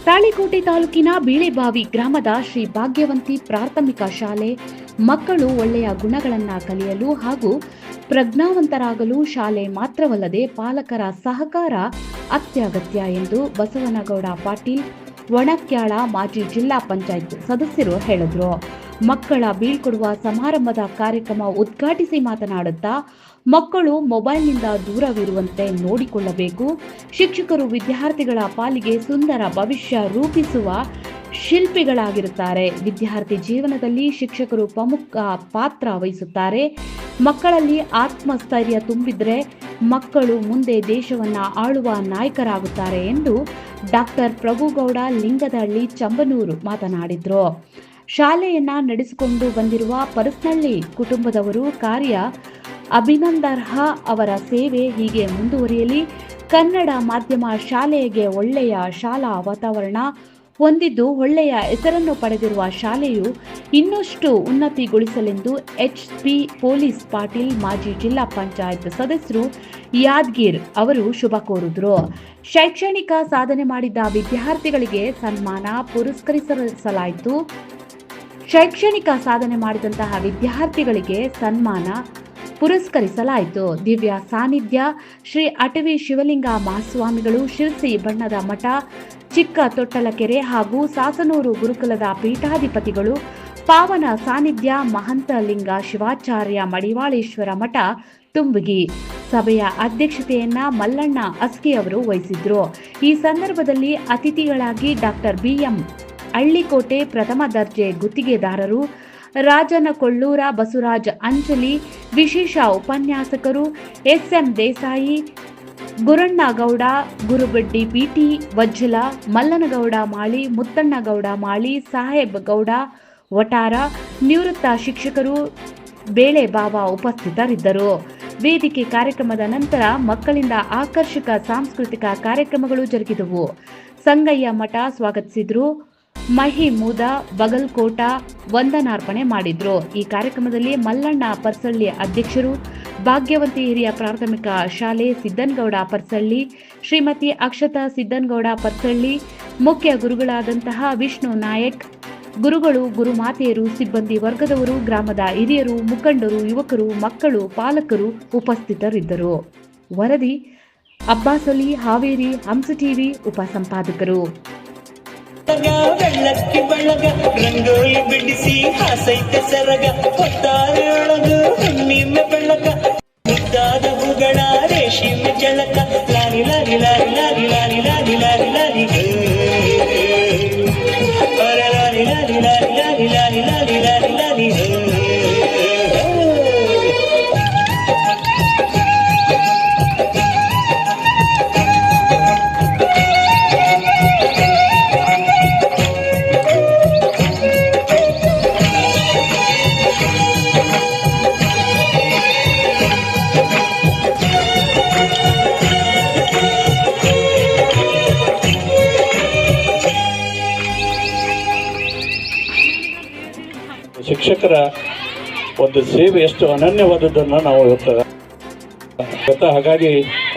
ತಾಳಿಕೋಟೆ ತಾಲೂಕಿನ ಬೀಳೆಬಾವಿ ಗ್ರಾಮದ ಶ್ರೀ ಭಾಗ್ಯವಂತಿ ಪ್ರಾಥಮಿಕ ಶಾಲೆ ಮಕ್ಕಳು ಒಳ್ಳೆಯ ಗುಣಗಳನ್ನು ಕಲಿಯಲು ಹಾಗೂ ಪ್ರಜ್ಞಾವಂತರಾಗಲು ಶಾಲೆ ಮಾತ್ರವಲ್ಲದೆ ಪಾಲಕರ ಸಹಕಾರ ಅತ್ಯಗತ್ಯ ಎಂದು ಬಸವನಗೌಡ ಪಾಟೀಲ್ ಒಣಕ್ಯಾಳ ಮಾಜಿ ಜಿಲ್ಲಾ ಪಂಚಾಯತ್ ಸದಸ್ಯರು ಹೇಳಿದರು. ಮಕ್ಕಳ ಬೀಳ್ಕೊಡುವ ಸಮಾರಂಭದ ಕಾರ್ಯಕ್ರಮ ಉದ್ಘಾಟಿಸಿ ಮಾತನಾಡುತ್ತಾ ಮಕ್ಕಳು ಮೊಬೈಲ್ನಿಂದ ದೂರವಿರುವಂತೆ ನೋಡಿಕೊಳ್ಳಬೇಕು. ಶಿಕ್ಷಕರು ವಿದ್ಯಾರ್ಥಿಗಳ ಪಾಲಿಗೆ ಸುಂದರ ಭವಿಷ್ಯ ರೂಪಿಸುವ ಶಿಲ್ಪಿಗಳಾಗಿರುತ್ತಾರೆ. ವಿದ್ಯಾರ್ಥಿ ಜೀವನದಲ್ಲಿ ಶಿಕ್ಷಕರು ಪ್ರಮುಖ ಪಾತ್ರ ವಹಿಸುತ್ತಾರೆ. ಮಕ್ಕಳಲ್ಲಿ ಆತ್ಮಸ್ಥೈರ್ಯ ತುಂಬಿದ್ರೆ ಮಕ್ಕಳು ಮುಂದೆ ದೇಶವನ್ನ ಆಳುವ ನಾಯಕರಾಗುತ್ತಾರೆ ಎಂದು ಡಾಕ್ಟರ್ ಪ್ರಭುಗೌಡ ಲಿಂಗದಹಳ್ಳಿ ಚಂಬನೂರು ಮಾತನಾಡಿದರು. ಶಾಲೆಯನ್ನ ನಡೆಸಿಕೊಂಡು ಬಂದಿರುವ ಪರಸನಹಳ್ಳಿ ಕುಟುಂಬದವರು ಕಾರ್ಯ ಅಭಿನಂದನಾರ್ಹ. ಅವರ ಸೇವೆ ಹೀಗೆ ಮುಂದುವರಿಯಲಿ. ಕನ್ನಡ ಮಾಧ್ಯಮ ಶಾಲೆಗೆ ಒಳ್ಳೆಯ ಶಾಲಾ ವಾತಾವರಣ ಹೊಂದಿದ್ದು ಒಳ್ಳೆಯ ಹೆಸರನ್ನು ಪಡೆದಿರುವ ಶಾಲೆಯು ಇನ್ನಷ್ಟು ಉನ್ನತಿಗೊಳಿಸಲೆಂದು ಎಚ್.ಪಿ. ಪೊಲೀಸ್ ಪಾಟೀಲ್ ಮಾಜಿ ಜಿಲ್ಲಾ ಪಂಚಾಯತ್ ಸದಸ್ಯರು ಯಾದಗಿರ್ ಅವರು ಶುಭ ಕೋರಿದರು. ಶೈಕ್ಷಣಿಕ ಸಾಧನೆ ಮಾಡಿದ ವಿದ್ಯಾರ್ಥಿಗಳಿಗೆ ಸನ್ಮಾನ ಪುರಸ್ಕರಿಸಲಾಯಿತು. ಶೈಕ್ಷಣಿಕ ಸಾಧನೆ ಮಾಡಿದಂತಹ ವಿದ್ಯಾರ್ಥಿಗಳಿಗೆ ಸನ್ಮಾನ ಪುರಸ್ಕರಿಸಲಾಯಿತು. ದಿವ್ಯ ಸಾನ್ನಿಧ್ಯ ಶ್ರೀ ಅಟವಿ ಶಿವಲಿಂಗ ಮಹಾಸ್ವಾಮಿಗಳು, ಶಿರಸಿ ಬಣ್ಣದ ಮಠ, ಚಿಕ್ಕ ತೊಟ್ಟಲಕೆರೆ ಹಾಗೂ ಸಾಸನೂರು ಗುರುಕುಲದ ಪೀಠಾಧಿಪತಿಗಳು, ಪಾವನ ಸಾನ್ನಿಧ್ಯ ಮಹಂತಲಿಂಗ ಶಿವಾಚಾರ್ಯ ಮಡಿವಾಳೇಶ್ವರ ಮಠ ತುಂಬಗಿ ಸಭೆಯ ಅಧ್ಯಕ್ಷತೆಯನ್ನ ಮಲ್ಲಣ್ಣ ಅಸ್ಕಿ ಅವರು ವಹಿಸಿದ್ರು. ಈ ಸಂದರ್ಭದಲ್ಲಿ ಅತಿಥಿಗಳಾಗಿ ಡಾಕ್ಟರ್ ಬಿ.ಎಂ. ಹಳ್ಳಿಕೋಟೆ ಪ್ರಥಮ ದರ್ಜೆ ಗುತ್ತಿಗೆದಾರರು, ರಾಜನಕೊಳ್ಳೂರ ಬಸವರಾಜ್ ಅಂಚಲಿ, ವಿಶೇಷ ಉಪನ್ಯಾಸಕರು ಎಸ್.ಎಂ. ದೇಸಾಯಿ, ಗುರಣ್ಣಗೌಡ, ಗುರುಬಡ್ಡಿ ಪಿಟಿ ವಜ್ಜಲ, ಮಲ್ಲನಗೌಡ ಮಾಳಿ, ಮುತ್ತಣ್ಣಗೌಡ ಮಾಳಿ, ಸಾಹೇಬ್ ಗೌಡ ವಟಾರ, ನಿವೃತ್ತ ಶಿಕ್ಷಕರು ಬೇಳೆಬಾವ ಉಪಸ್ಥಿತರಿದ್ದರು. ವೇದಿಕೆ ಕಾರ್ಯಕ್ರಮದ ನಂತರ ಮಕ್ಕಳಿಂದ ಆಕರ್ಷಕ ಸಾಂಸ್ಕೃತಿಕ ಕಾರ್ಯಕ್ರಮಗಳು ಜರುಗಿದವು. ಸಂಗಯ್ಯ ಮಠ ಸ್ವಾಗತಿಸಿದ್ರು. ಮಹಿಮೂದ ಬಗಲ್ಕೋಟ ವಂದನಾರ್ಪಣೆ ಮಾಡಿದ್ರು. ಈ ಕಾರ್ಯಕ್ರಮದಲ್ಲಿ ಮಲ್ಲಣ್ಣ ಪರ್ಸಳ್ಳಿ ಅಧ್ಯಕ್ಷರು, ಭಾಗ್ಯವಂತಿ ಹಿರಿಯ ಪ್ರಾಥಮಿಕ ಶಾಲೆ ಸಿದ್ದನಗೌಡ ಪರ್ಸಳ್ಳಿ, ಶ್ರೀಮತಿ ಅಕ್ಷತಾ ಸಿದ್ದನಗೌಡ ಪರ್ಸಳ್ಳಿ, ಮುಖ್ಯ ಗುರುಗಳಾದಂತಹ ವಿಷ್ಣು ನಾಯಕ್, ಗುರುಗಳು, ಗುರುಮಾತೆಯರು, ಸಿಬ್ಬಂದಿ ವರ್ಗದವರು, ಗ್ರಾಮದ ಹಿರಿಯರು, ಮುಖಂಡರು, ಯುವಕರು, ಮಕ್ಕಳು, ಪಾಲಕರು ಉಪಸ್ಥಿತರಿದ್ದರು. ವರದಿ ಅಬ್ಬಾಸಲಿ, ಹಾವೇರಿ, ಹಂಸ ಟಿವಿ ಉಪಸಂಪಾದಕರು. ಬೆಳ್ಳಕ್ಕಿ ಬಳಗ ರಂಗೋಲಿ ಬಿಡಿಸಿ ಹಾಸೈತೆ ಸರಗ ಹೊತ್ತಾರೊಳಗು ಹುಣ್ಣಿಮೆ ಬೆಳಕ ಮುದ್ದಾದ ಹೂಗಳ ರೇಷ್ಮೆ ಜಳಕ lorry lorry lorry lorry lorry lorry lorry lorry lorry lorry lorry lorry lorry lorry lorry lorry ಶಿಕ್ಷಕರ ಒಂದು ಸೇವೆ ಎಷ್ಟು ಅನನ್ಯವಾದದ್ದನ್ನು ನಾವು ಇವತ್ತು ಹಾಗಾಗಿ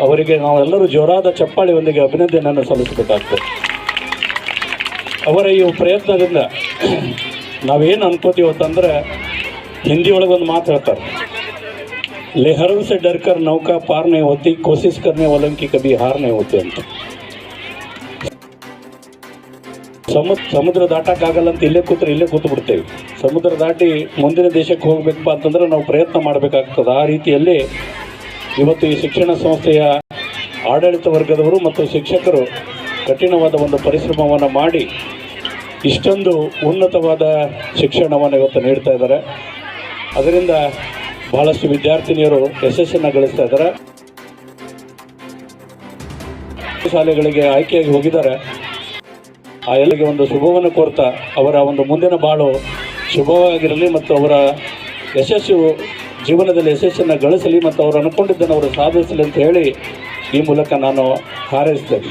ಅವರಿಗೆ ನಾವೆಲ್ಲರೂ ಜೋರಾದ ಚಪ್ಪಾಳೆಯೊಂದಿಗೆ ಅಭಿನಂದನೆಯನ್ನು ಸಲ್ಲಿಸಬೇಕಾಗ್ತದೆ. ಅವರ ಈ ಪ್ರಯತ್ನದಿಂದ ನಾವೇನು ಅನ್ಕೋತೀವಿ ಅಂತಂದ್ರೆ ಹಿಂದಿಯೊಳಗೆ ಒಂದು ಮಾತು ಹೇಳ್ತಾರೆ, ಲೆಹರವ್ ಸೆ ಡರ್ಕರ್ ನೌಕಾ ಪಾರ್ ನೈ ಹೋತಿ ಕೋಸಿಸ್ ಕರ್ನೆ ಒಲಂಕಿ ಕಭಿ ಹಾರ್ ನೈ ಹೋತಿ ಅಂತ. ಸಮುದ್ರ ದಾಟಕ್ಕಾಗಲ್ಲ ಅಂತ ಇಲ್ಲೇ ಕೂತು ಬಿಡ್ತೇವೆ. ಸಮುದ್ರ ದಾಟಿ ಮುಂದಿನ ದೇಶಕ್ಕೆ ಹೋಗ್ಬೇಕಪ್ಪ ಅಂತಂದ್ರೆ ನಾವು ಪ್ರಯತ್ನ ಮಾಡಬೇಕಾಗ್ತದೆ. ಆ ರೀತಿಯಲ್ಲಿ ಇವತ್ತು ಈ ಶಿಕ್ಷಣ ಸಂಸ್ಥೆಯ ಆಡಳಿತ ವರ್ಗದವರು ಮತ್ತು ಶಿಕ್ಷಕರು ಕಠಿಣವಾದ ಒಂದು ಪರಿಶ್ರಮವನ್ನು ಮಾಡಿ ಇಷ್ಟೊಂದು ಉನ್ನತವಾದ ಶಿಕ್ಷಣವನ್ನು ಇವತ್ತು ನೀಡ್ತಾ ಇದ್ದಾರೆ. ಅದರಿಂದ ಬಹಳಷ್ಟು ವಿದ್ಯಾರ್ಥಿನಿಯರು ಯಶಸ್ಸನ್ನು ಗಳಿಸ್ತಾ ಇದ್ದಾರೆ. ಶಾಲೆಗಳಿಗೆ ಆಯ್ಕೆಯಾಗಿ ಹೋಗಿದ್ದಾರೆ. ಆ ಎಲ್ಲರಿಗೆ ಒಂದು ಶುಭವನ್ನು ಕೋರ್ತಾ ಅವರ ಒಂದು ಮುಂದಿನ ಬಾಳು ಶುಭವಾಗಿರಲಿ ಮತ್ತು ಅವರ ಜೀವನದಲ್ಲಿ ಯಶಸ್ಸನ್ನು ಗಳಿಸಲಿ ಮತ್ತು ಅವರು ಅನ್ಕೊಂಡಿದ್ದನ್ನು ಅವರು ಸಾಧಿಸಲಿ ಅಂತ ಹೇಳಿ ಈ ಮೂಲಕ ನಾನು ಹಾರೈಸ್ತೇನೆ.